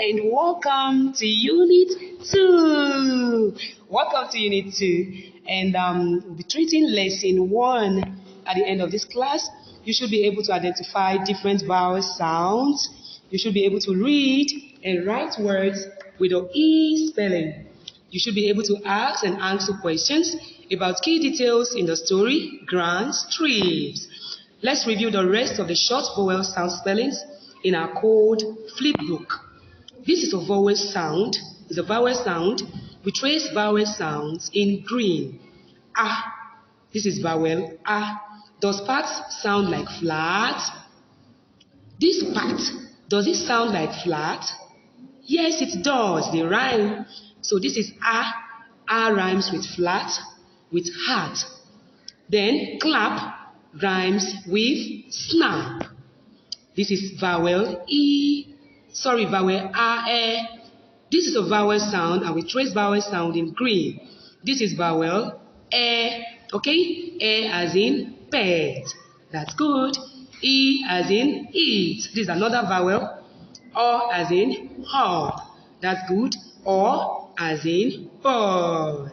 and welcome to Unit 2. Welcome to Unit 2, and we'll be treating Lesson 1. At the end of this class, you should be able to identify different vowel sounds. You should be able to read and write words with the E spelling. You should be able to ask and answer questions about key details in the story, grand strips. Let's review the rest of the short vowel sound spellings in our code flip book. This is a vowel sound. It's a vowel sound. We trace vowel sounds in green. Ah. This is vowel ah. Does parts sound like flat? This part, does it sound like flat? Yes, it does. They rhyme. So this is ah. Ah rhymes with flat, with hard. Then clap rhymes with snap. This is vowel vowel ah. This is a vowel sound, and we trace vowel sound in green. This is vowel okay? As in pet. That's good. E as in eat. This is another vowel. O as in hog. That's good. O as in bird.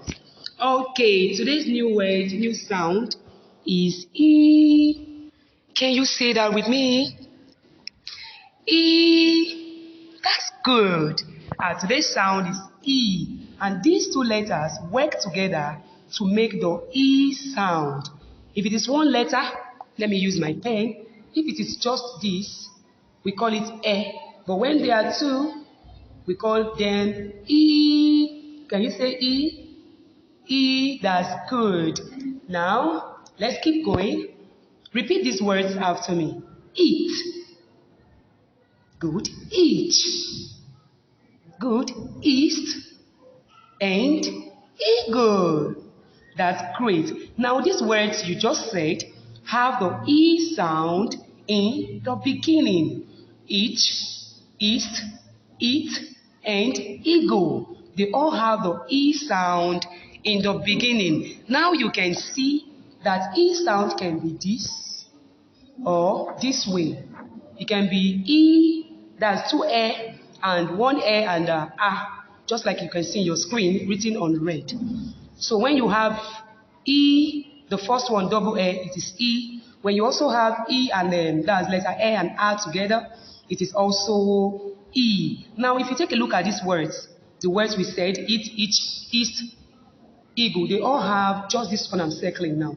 Okay, today's new word, new sound is E. Can you say that with me? E. That's good. Today's sound is E. And these two letters work together to make the E sound. If it is one letter, let me use my pen. If it is just this, we call it E. But when there are two, we call them E. Can you say E? E, that's good. Now, let's keep going. Repeat these words after me. Eat. Good. Each. Good. East. And eagle. That's great. Now, these words you just said have the E sound in the beginning. Each, east, eat, and eagle. They all have the E sound in the beginning. Now you can see that E sound can be this or this way. It can be E, that's two A and one A and A, just like you can see in your screen written on red. So when you have E, the first one double A, it is E. When you also have E and that's letter A and A together, it is also E. Now if you take a look at these words, the words we said, eat, each, east, eagle, they all have just this one I'm circling now.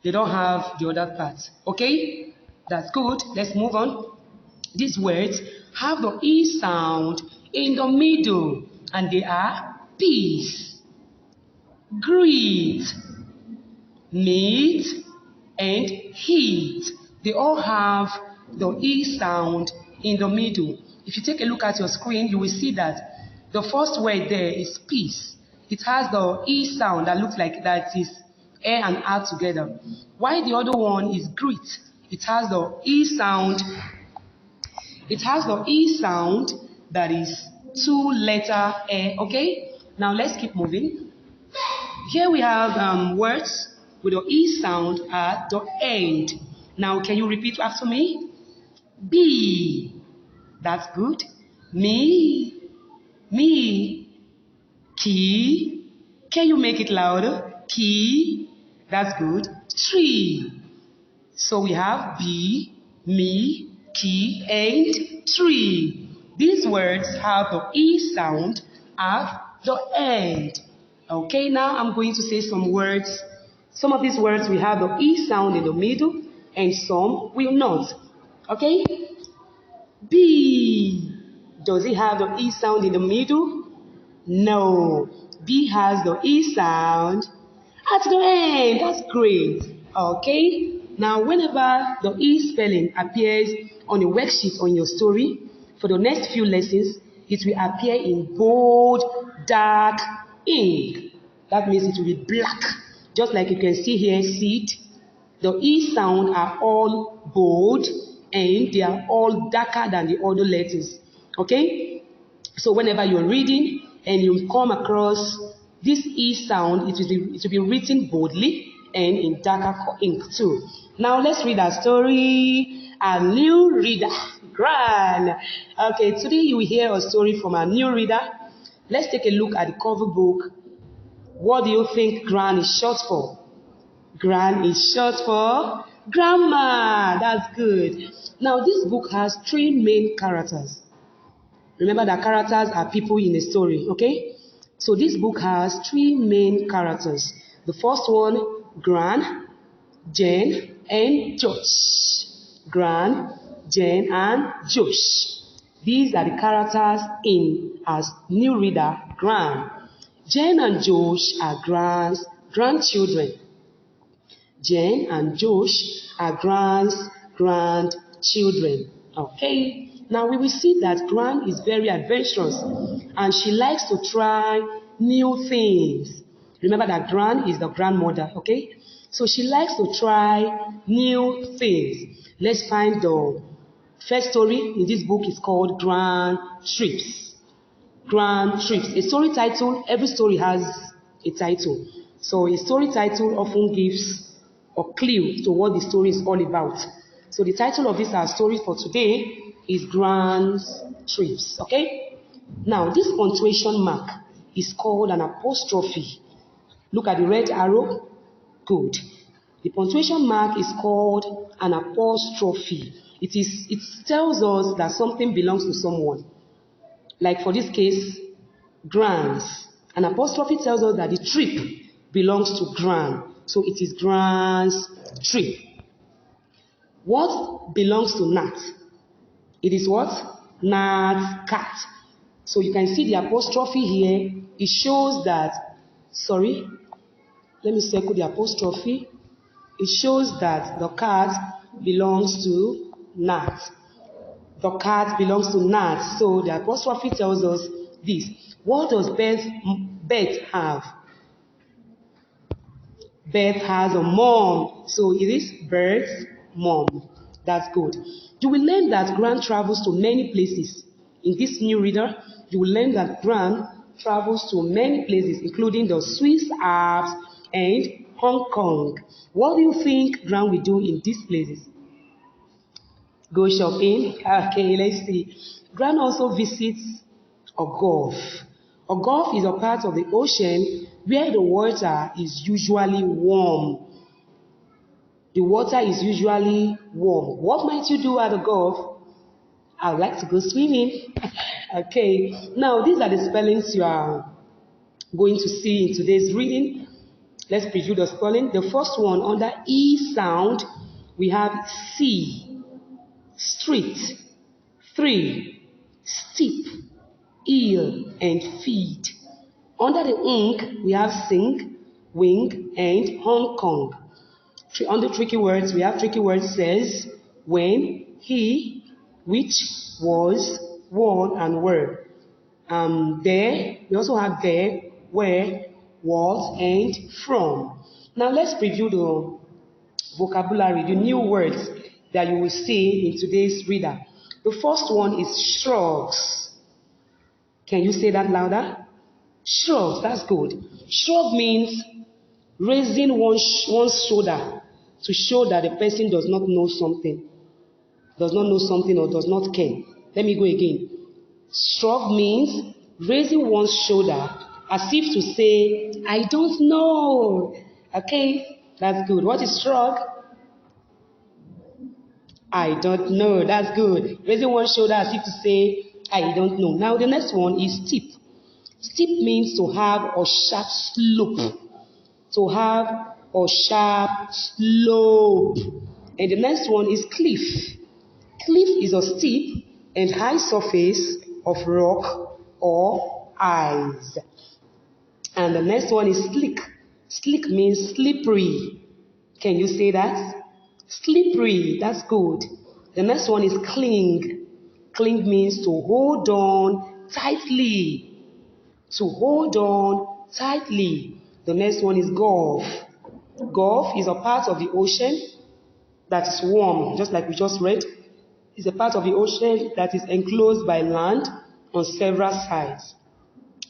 They don't have the other parts. Okay? That's good. Let's move on. These words have the E sound in the middle, and they are peace, greet, meet, and heat. They all have the E sound in the middle. If you take a look at your screen, you will see that the first word there is peace. It has the E sound that looks like that is A and A together. While the other one is greet. It has the E sound. It has the E sound that is two-letter A. Okay? Now let's keep moving. Here we have words with the E sound at the end. Now can you repeat after me? B. That's good. Me. Key. Can you make it louder? Key. That's good. Tree. So we have B, me, key, and tree. These words have the E sound at the end. Okay, now I'm going to say some words. Some of these words will have the E sound in the middle, and some will not. Okay? B. Does it have the E sound in the middle? No. B has the E sound at the end. That's great. Okay? Now, whenever the E spelling appears on a worksheet on your story, for the next few lessons, it will appear in bold, dark ink. That means it will be black. Just like you can see here, seed. The E sound are all bold and they are all darker than the other letters. Okay? So whenever you're reading and you come across this E sound, it will be written boldly and in darker ink too. Now let's read our story. A new reader. Gran. Okay, today you will hear a story from a new reader. Let's take a look at the cover book. What do you think Gran is short for? Gran is short for grandma. That's good. Now, this book has three main characters. Remember that characters are people in a story, okay? So this book has three main characters. The first one, Gran, Jane, and Josh. Gran, Jane, and Josh. These are the characters in as new reader, Gran. Jane and Josh are Gran's grandchildren. Jane and Josh are Gran's grandchildren. Okay. Now we will see that Gran is very adventurous and she likes to try new things. Remember that Gran is the grandmother, okay? So she likes to try new things. Let's find the first story in this book is called Grand Trips. Grand Trips. A story title, every story has a title. So a story title often gives a clue to what the story is all about. So the title of this our story for today is Grand Trips. Okay? Now this punctuation mark is called an apostrophe. Look at the red arrow. Good. The punctuation mark is called an apostrophe. It tells us that something belongs to someone. Like for this case, Grans. An apostrophe tells us that the trip belongs to Gran. So it is Gran's trip. What belongs to Nat? It is what? Nat's cat. So you can see the apostrophe here. It shows that, let me circle the apostrophe. It shows that the cat belongs to Nat. The cat belongs to Nat. So the apostrophe tells us this. What does Beth have? Beth has a mom. So it is Beth's mom. That's good. You will learn that Gran travels to many places. In this new reader, you will learn that Gran travels to many places, including the Swiss Alps and Hong Kong. What do you think Gran will do in these places? Go shopping? Okay, let's see. Gran also visits a gulf. A gulf is a part of the ocean where the water is usually warm. The water is usually warm. What might you do at a gulf? I would like to go swimming. Okay, now these are the spellings you are going to see in today's reading. Let's preview the spelling. The first one, under E sound, we have C, street, 3, steep, eel, and feed. Under the ink, we have sing, wing, and Hong Kong. Under tricky words, we have tricky words says, when, he, which, was, one, and were. There, we also have there, where, was, and from. Now let's preview the vocabulary, the new words that you will see in today's reader. The first one is shrugs. Can you say that louder? Shrugs, that's good. Shrug means raising one's shoulder to show that the person does not know something or does not care. Let me go again. Shrug means raising one's shoulder as if to say, I don't know. Okay, that's good. What is shrug? I don't know. That's good. Raising one's shoulder as if to say, I don't know. Now the next one is steep. Steep means to have a sharp slope. To have a sharp slope. And the next one is cliff. Cliff is a steep and high surface of rock or ice. And the next one is slick. Slick means slippery. Can you say that? Slippery, that's good. The next one is cling. Cling means to hold on tightly. To hold on tightly. The next one is gulf. Gulf is a part of the ocean that is warm, just like we just read. It's a part of the ocean that is enclosed by land on several sides.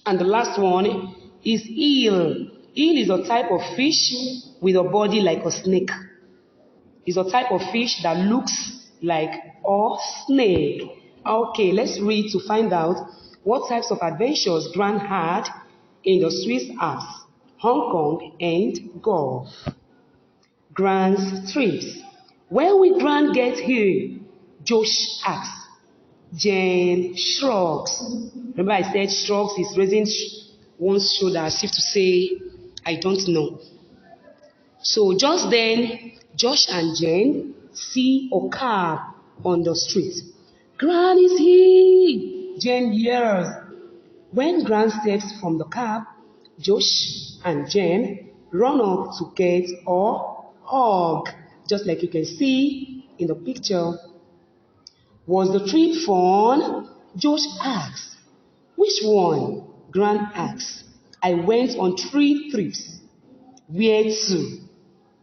And the last one is eel. Eel is a type of fish with a body like a snake. It's a type of fish that looks like or snake. Okay, let's read to find out what types of adventures Gran had in the Swiss Alps, Hong Kong, and Gulf. Gran's trips. When will Gran get here? Josh asks. Jane shrugs. Remember I said shrugs is raising one's shoulder as if to say, I don't know. So just then, Josh and Jane see a car on the street. Gran is here! Jane yells. When Gran steps from the cab, Josh and Jane run up to get a hug, just like you can see in the picture. Was the trip fun? Josh asks. Which one? Gran asks. I went on 3 trips. Where to?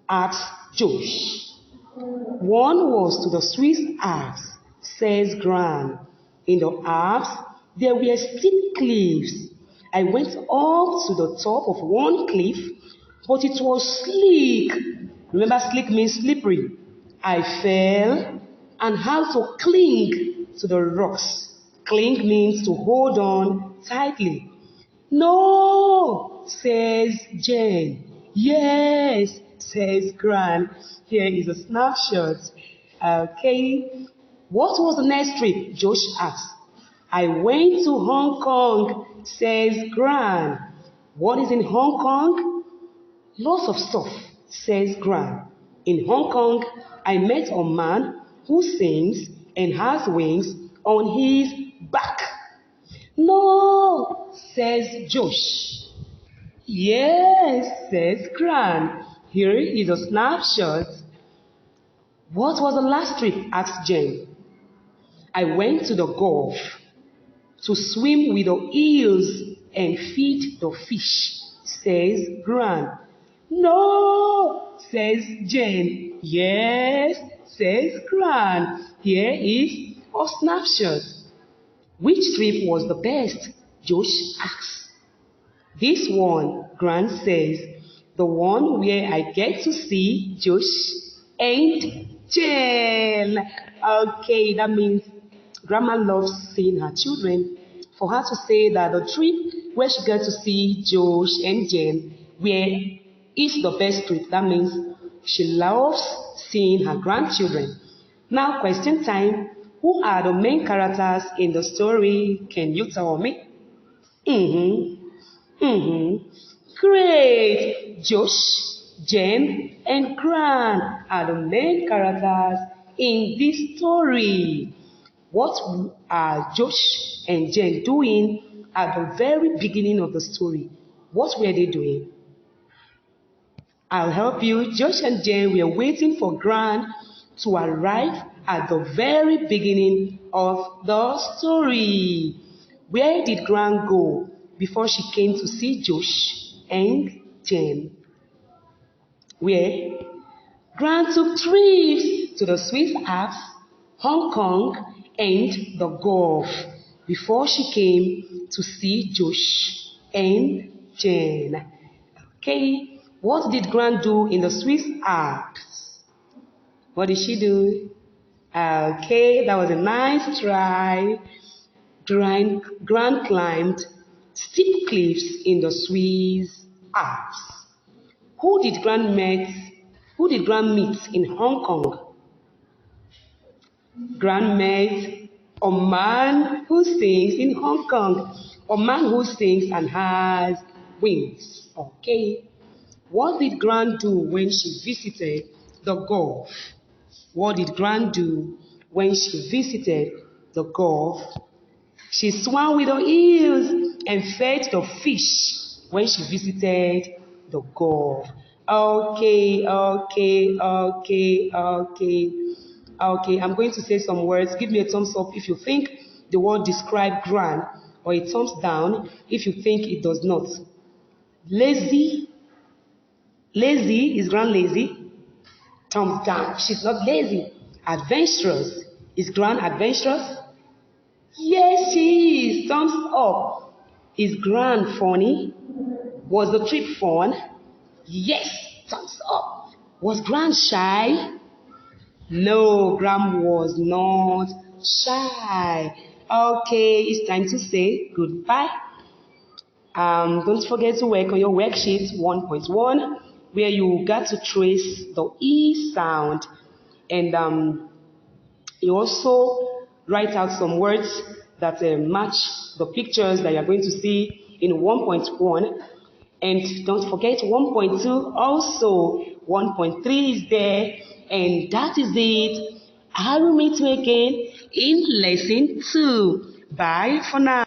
Asks Josh. One was to the Swiss Alps, says Gran. In the Alps, there were steep cliffs. I went up to the top of one cliff, but it was slick. Remember, slick means slippery. I fell and had to cling to the rocks. Cling means to hold on tightly. No, says Jane. Yes, says Gran. Here is a snapshot. Okay. What was the next trip? Josh asked. I went to Hong Kong, says Gran. What is in Hong Kong? Lots of stuff, says Gran. In Hong Kong, I met a man who sings and has wings on his back. No, says Josh. Yes, says Gran. Here is a snapshot. What was the last trip? Asked Jane. I went to the Gulf to swim with the eels and feed the fish, says Gran. No, says Jane. Yes, says Gran. Here is a snapshot. Which trip was the best? Josh asks. This one, Gran says, the one where I get to see Josh and Jane. Okay, that means Grandma loves seeing her children. For her to say that the trip where she gets to see Josh and Jane where is the best trip, that means she loves seeing her grandchildren. Now, question time. Who are the main characters in the story? Can you tell me? Great! Josh, Jane, and Gran are the main characters in this story. What are Josh and Jane doing at the very beginning of the story? What were they doing? I'll help you. Josh and Jane were waiting for Gran to arrive at the very beginning of the story. Where did Gran go before she came to see Josh and Jane? Where? Gran took trips to the Swiss Alps, Hong Kong, and the Gulf before she came to see Josh and Jane. Okay, what did Gran do in the Swiss Alps? What did she do? Okay, that was a nice try. Gran climbed steep cliffs in the Swiss Alps. Who did Gran meet in Hong Kong? Gran met a man who sings in Hong Kong. A man who sings and has wings. Okay. What did Gran do when she visited the Gulf? What did Gran do when she visited the Gulf? She swam with the eels and fed the fish when she visited the Gulf. Okay. Okay, I'm going to say some words. Give me a thumbs up if you think the word describe Gran, or a thumbs down if you think it does not. Lazy. Lazy, is Gran lazy? Thumbs down. She's not lazy. Adventurous. Is Gran adventurous? Yes, she is. Thumbs up. Is Gran funny? Was the trip fun? Yes. Thumbs up. Was Gran shy? No, Gram was not shy. Okay, it's time to say goodbye. Don't forget to work on your worksheet 1.1 where you got to trace the E sound. And you also write out some words that match the pictures that you're going to see in 1.1. And don't forget 1.2 also. 1.3 is there. And that is it. I will meet you again in lesson 2. Bye for now.